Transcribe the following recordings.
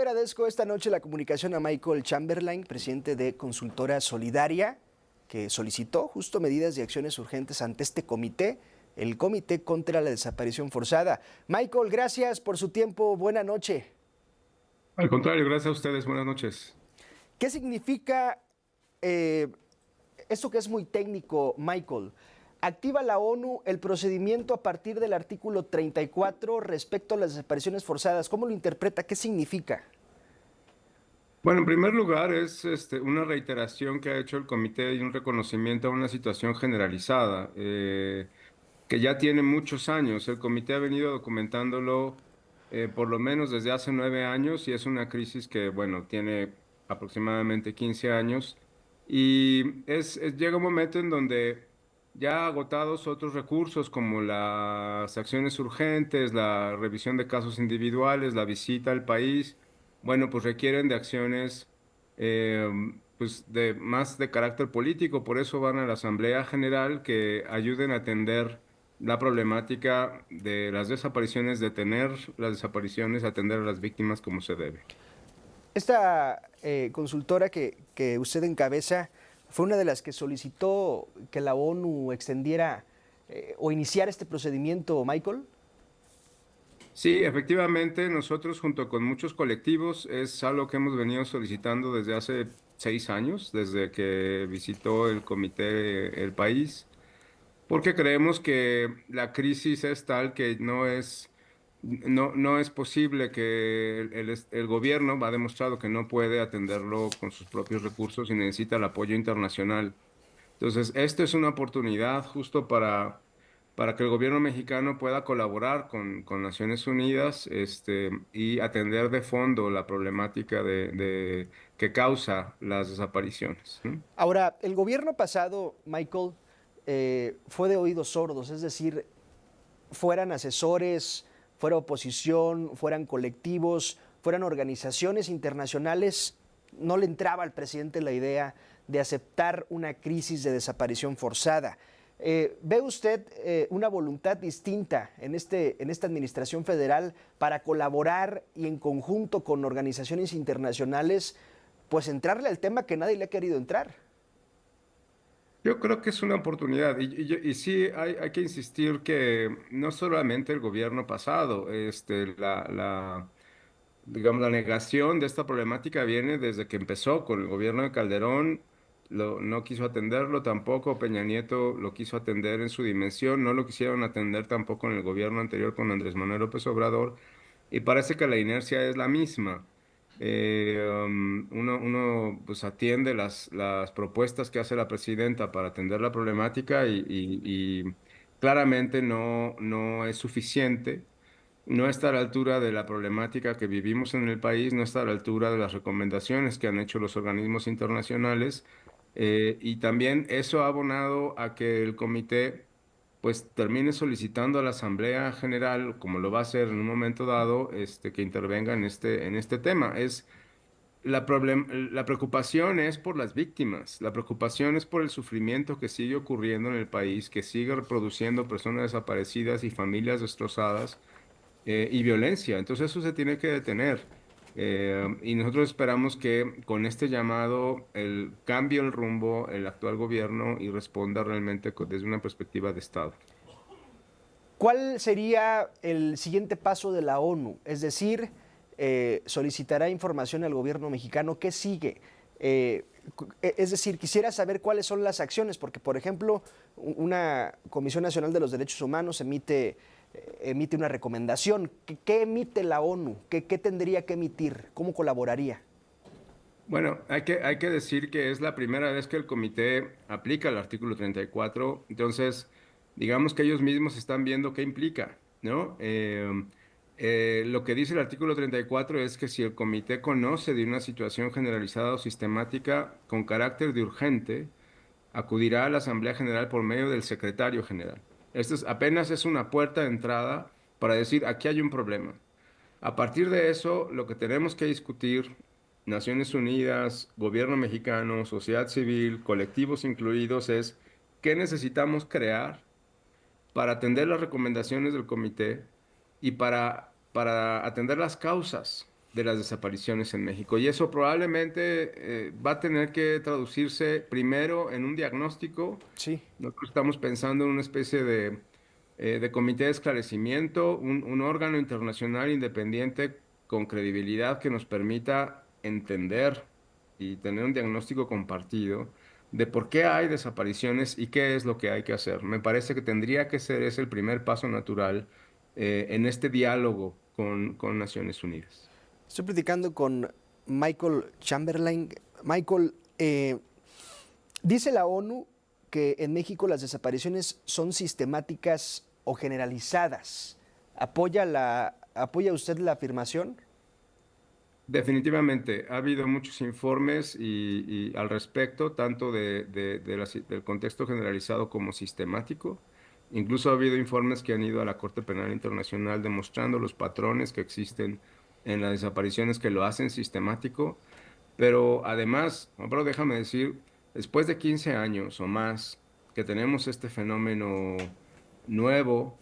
agradezco esta noche la comunicación a Michael Chamberlain, presidente de Consultora Solidaria, que solicitó justo medidas y acciones urgentes ante este comité, el Comité contra la Desaparición Forzada. Michael, gracias por su tiempo. Buena noche. Al contrario, gracias a ustedes. Buenas noches. ¿Qué significa esto que es muy técnico, Michael? Activa la ONU el procedimiento a partir del artículo 34 respecto a las desapariciones forzadas. ¿Cómo lo interpreta? ¿Qué significa? Bueno, en primer lugar, es una reiteración que ha hecho el comité y un reconocimiento a una situación generalizada, que ya tiene muchos años. El comité ha venido documentándolo por lo menos desde hace 9 años y es una crisis que, bueno, tiene aproximadamente 15 años. Y llega un momento en donde ya agotados otros recursos como las acciones urgentes, la revisión de casos individuales, la visita al país, bueno, pues requieren de acciones eh, pues de más de carácter político, por eso van a la Asamblea General que ayuden a atender la problemática de las desapariciones, detener las desapariciones, atender a las víctimas como se debe. Esta consultora que usted encabeza fue una de las que solicitó que la ONU extendiera o iniciara este procedimiento, Michael. Sí, efectivamente, nosotros junto con muchos colectivos es algo que hemos venido solicitando desde hace 6 años, desde que visitó el comité el país, porque creemos que la crisis es tal que no es posible que el gobierno ha demostrado que no puede atenderlo con sus propios recursos y necesita el apoyo internacional. Entonces, esto es una oportunidad justo para que el gobierno mexicano pueda colaborar con Naciones Unidas, y atender de fondo la problemática que causa las desapariciones, ¿no? Ahora, el gobierno pasado, Michael, fue de oídos sordos, es decir, fueran asesores, fuera oposición, fueran colectivos, fueran organizaciones internacionales, no le entraba al presidente la idea de aceptar una crisis de desaparición forzada. ¿Ve usted una voluntad distinta en esta administración federal para colaborar y en conjunto con organizaciones internacionales, pues entrarle al tema que nadie le ha querido entrar? Yo creo que es una oportunidad y sí hay que insistir que no solamente el gobierno pasado, digamos, la negación de esta problemática viene desde que empezó con el gobierno de Calderón, no quiso atenderlo tampoco, Peña Nieto lo quiso atender en su dimensión, no lo quisieron atender tampoco en el gobierno anterior con Andrés Manuel López Obrador, y parece que la inercia es la misma. Uno pues atiende las propuestas que hace la presidenta para atender la problemática y claramente no es suficiente, no está a la altura de la problemática que vivimos en el país, no está a la altura de las recomendaciones que han hecho los organismos internacionales, y también eso ha abonado a que el comité pues termine solicitando a la Asamblea General, como lo va a hacer en un momento dado, que intervenga en este tema. La preocupación es por las víctimas, la preocupación es por el sufrimiento que sigue ocurriendo en el país, que sigue reproduciendo personas desaparecidas y familias destrozadas, y violencia. Entonces eso se tiene que detener. Y nosotros esperamos que con este llamado cambie el rumbo el actual gobierno y responda realmente desde una perspectiva de Estado. ¿Cuál sería el siguiente paso de la ONU? Es decir, solicitará información al gobierno mexicano. ¿Qué sigue? Es decir, quisiera saber cuáles son las acciones, porque, por ejemplo, una Comisión Nacional de los Derechos Humanos emite una recomendación. ¿Qué emite la ONU? ¿Qué tendría que emitir? ¿Cómo colaboraría? Bueno, hay que decir que es la primera vez que el comité aplica el artículo 34. Entonces, digamos que ellos mismos están viendo qué implica, ¿no? Lo que dice el artículo 34 es que si el comité conoce de una situación generalizada o sistemática con carácter de urgente, acudirá a la Asamblea General por medio del secretario general. Apenas es una puerta de entrada para decir, aquí hay un problema. A partir de eso, lo que tenemos que discutir, Naciones Unidas, gobierno mexicano, sociedad civil, colectivos incluidos, es qué necesitamos crear para atender las recomendaciones del comité y para atender las causas. de las desapariciones en México. Y eso probablemente va a tener que traducirse primero en un diagnóstico. Sí. Nosotros estamos pensando en una especie de comité de esclarecimiento, un órgano internacional independiente con credibilidad que nos permita entender y tener un diagnóstico compartido de por qué hay desapariciones y qué es lo que hay que hacer. Me parece que tendría que ser ese el primer paso natural en este diálogo con Naciones Unidas. Estoy platicando con Michael Chamberlain. Michael, dice la ONU que en México las desapariciones son sistemáticas o generalizadas. ¿Apoya usted la afirmación? Definitivamente, ha habido muchos informes y al respecto, tanto del contexto generalizado como sistemático. Incluso ha habido informes que han ido a la Corte Penal Internacional demostrando los patrones que existen en las desapariciones que lo hacen sistemático. Pero además, pero déjame decir, después de 15 años o más que tenemos este fenómeno nuevo,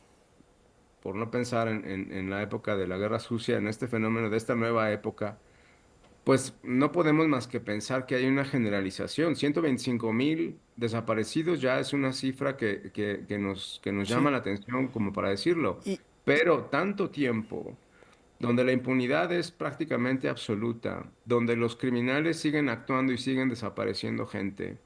por no pensar en la época de la Guerra Sucia, en este fenómeno de esta nueva época, pues no podemos más que pensar que hay una generalización. 125,000 desaparecidos ya es una cifra que nos Sí. llama la atención como para decirlo. Y, Pero tanto tiempo, donde la impunidad es prácticamente absoluta, donde los criminales siguen actuando y siguen desapareciendo gente,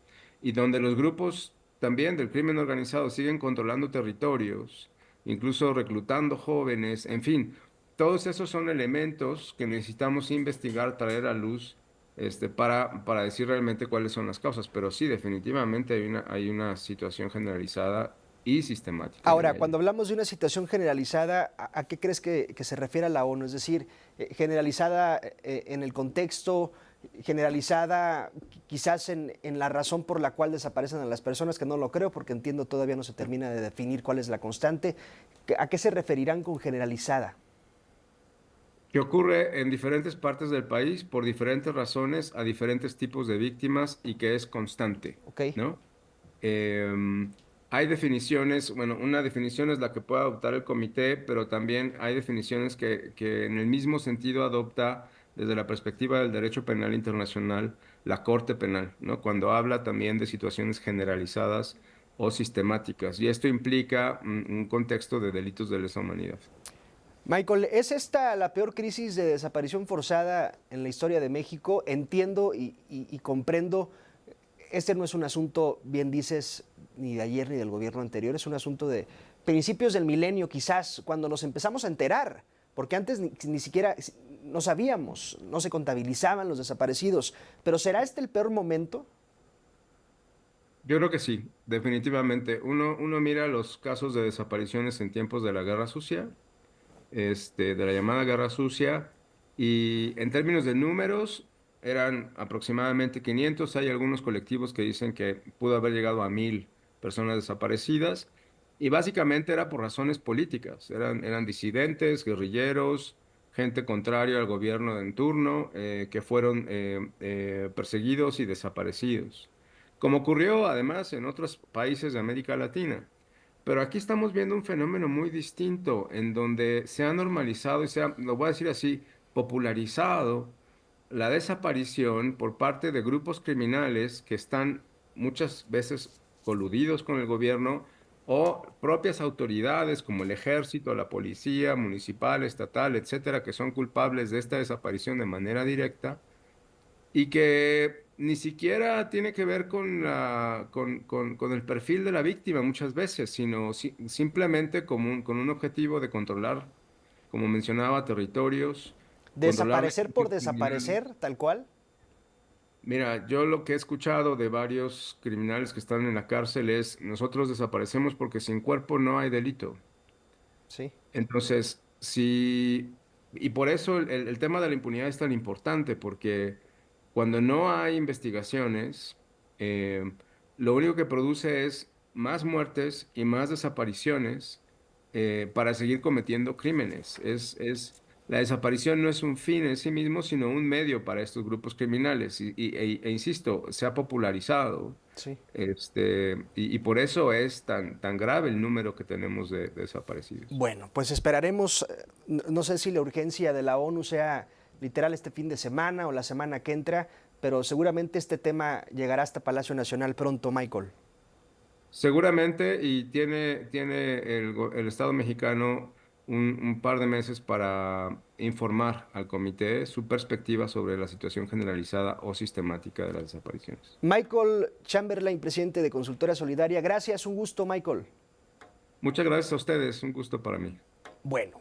y donde los grupos también del crimen organizado siguen controlando territorios, incluso reclutando jóvenes, en fin, todos esos son elementos que necesitamos investigar, traer a luz, para decir realmente cuáles son las causas. Pero sí, definitivamente hay una situación generalizada y sistemática, ahora, diría yo. cuando hablamos de una situación generalizada, ¿a qué crees que se refiere a la ONU? Es decir, generalizada en el contexto, generalizada quizás en la razón por la cual desaparecen a las personas, que no lo creo, porque entiendo todavía no se termina de definir cuál es la constante. ¿A qué se referirán con generalizada? Que ocurre en diferentes partes del país por diferentes razones a diferentes tipos de víctimas y que es constante, ¿Ok? ¿no? Em, Hay definiciones, bueno, una definición es la que puede adoptar el comité, pero también hay definiciones que en el mismo sentido adopta desde la perspectiva del derecho penal internacional la Corte Penal, ¿no? Cuando habla también de situaciones generalizadas o sistemáticas. Y esto implica un contexto de delitos de lesa humanidad. Michael, ¿es esta la peor crisis de desaparición forzada en la historia de México? Entiendo y comprendo, este no es un asunto, bien dices, ni de ayer ni del gobierno anterior, es un asunto de principios del milenio quizás, cuando nos empezamos a enterar, porque antes ni siquiera no sabíamos, no se contabilizaban los desaparecidos, pero ¿será este el peor momento? Yo creo que sí, definitivamente. Uno mira los casos de desapariciones en tiempos de la Guerra Sucia, de la llamada Guerra Sucia, y en términos de números eran aproximadamente 500. Hay algunos colectivos que dicen que pudo haber llegado a 1,000 personas desaparecidas, y básicamente era por razones políticas. Eran disidentes, guerrilleros, gente contraria al gobierno en turno, que fueron perseguidos y desaparecidos, como ocurrió además en otros países de América Latina. Pero aquí estamos viendo un fenómeno muy distinto, en donde se ha normalizado y lo voy a decir así, popularizado la desaparición por parte de grupos criminales que están muchas veces coludidos con el gobierno o propias autoridades como el ejército, la policía municipal, estatal, etcétera, que son culpables de esta desaparición de manera directa y que ni siquiera tiene que ver con el perfil de la víctima muchas veces, sino simplemente con un objetivo de controlar, como mencionaba, territorios, controlar la ¿Desaparecer por actividad criminal. desaparecer, tal cual? Mira, yo lo que he escuchado de varios criminales que están en la cárcel es: nosotros desaparecemos porque sin cuerpo no hay delito. Sí. Entonces, y por eso el tema de la impunidad es tan importante, porque cuando no hay investigaciones, eh, lo único que produce es más muertes y más desapariciones, para seguir cometiendo crímenes. La desaparición no es un fin en sí mismo, sino un medio para estos grupos criminales. E insisto, se ha popularizado. Sí. Y por eso es tan grave el número que tenemos de desaparecidos. Bueno, pues esperaremos, no sé si la urgencia de la ONU sea literal este fin de semana o la semana que entra, pero seguramente este tema llegará hasta Palacio Nacional pronto, Michael. Seguramente, y tiene el Estado mexicano un par de meses para informar al comité su perspectiva sobre la situación generalizada o sistemática de las desapariciones. Michael Chamberlain, presidente de Consultora Solidaria, gracias, un gusto, Michael. Muchas gracias a ustedes, un gusto para mí. Bueno.